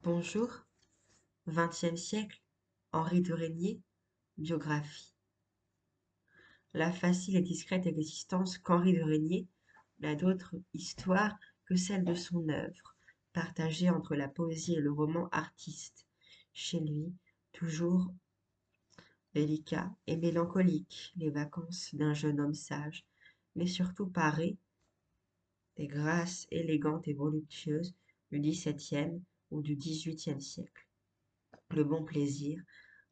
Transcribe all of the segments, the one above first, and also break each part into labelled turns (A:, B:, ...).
A: Bonjour, XXe siècle, Henri de Régnier, biographie. La facile et discrète existence qu'Henri de Régnier n'a d'autre histoire que celle de son œuvre, partagée entre la poésie et le roman artiste. Chez lui, toujours délicat et mélancolique, les vacances d'un jeune homme sage, mais surtout paré des grâces élégantes et voluptueuses du XVIIe ou du XVIIIe siècle. Le bon plaisir,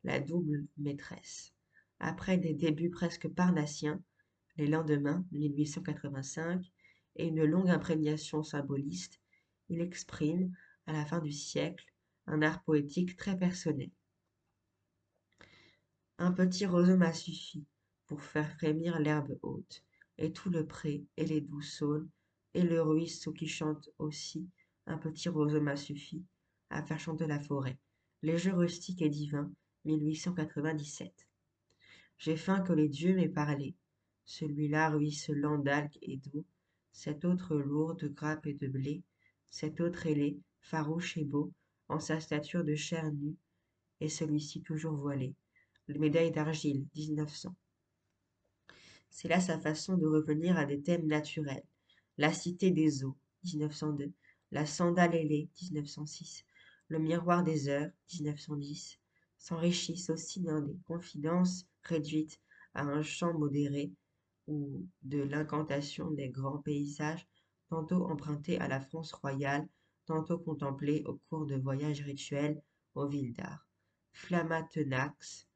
A: la double maîtresse. Après des débuts presque parnassiens, les lendemains, 1885, et une longue imprégnation symboliste, il exprime, à la fin du siècle, un art poétique très personnel. Un petit roseau m'a suffi pour faire frémir l'herbe haute, et tout le pré, et les doux saules, et le ruisseau qui chante aussi. Un petit roseau m'a suffi à faire chanter la forêt. Les jeux rustiques et divins, 1897. J'ai faim que les dieux m'aient parlé. Celui-là ruisselant d'algues et d'eau, cet autre lourd de grappes et de blé, cet autre ailé, farouche et beau, en sa stature de chair nue, et celui-ci toujours voilé. Les médailles d'argile, 1900. C'est là sa façon de revenir à des thèmes naturels. La cité des eaux, 1902. La sandale ailée, 1906. Le miroir des heures, 1910. S'enrichissent aussi dans des confidences réduites à un chant modéré ou de l'incantation des grands paysages, tantôt empruntés à la France royale, tantôt contemplés au cours de voyages rituels aux villes d'art. Flamma Tenax,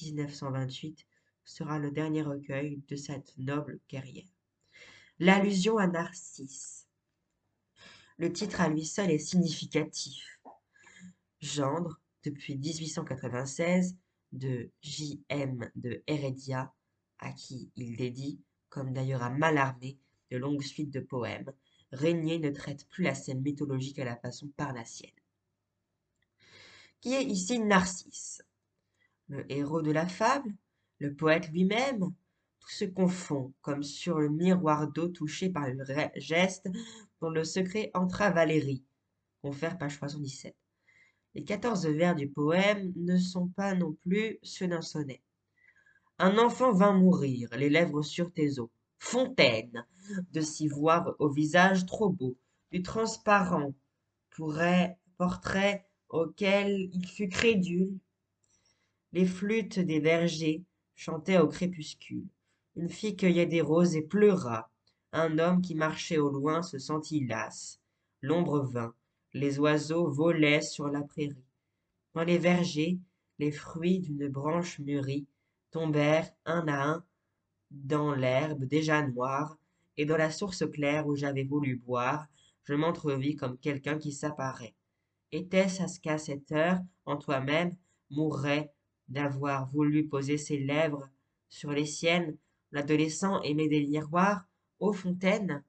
A: 1928, sera le dernier recueil de cette noble guerrière. L'allusion à Narcisse. Le titre à lui seul est significatif. Gendre, depuis 1896, de J.M. de Heredia, à qui il dédie, comme d'ailleurs à Mallarmé, de longues suites de poèmes, Régnier ne traite plus la scène mythologique à la façon parnassienne. Qui est ici Narcisse? Le héros de la fable? Le poète lui-même? Tout se confond, comme sur le miroir d'eau touché par le geste dont le secret entra Valérie. Confère page 317. Les 14 vers du poème ne sont pas non plus ceux d'un sonnet. Un enfant vint mourir, les lèvres sur tes os. Fontaine, de s'y voir au visage trop beau, du transparent portrait auquel il fut crédule. Les flûtes des vergers chantaient au crépuscule. Une fille cueillait des roses et pleura. Un homme qui marchait au loin se sentit las. L'ombre vint. Les oiseaux volaient sur la prairie. Dans les vergers, les fruits d'une branche mûrie tombèrent un à un dans l'herbe déjà noire, et dans la source claire où j'avais voulu boire, je m'entrevis comme quelqu'un qui s'apparaît. Était-ce à ce qu'à cette heure, en toi-même, mourrait d'avoir voulu poser ses lèvres sur les siennes, l'adolescent aimé des miroirs, ô fontaine?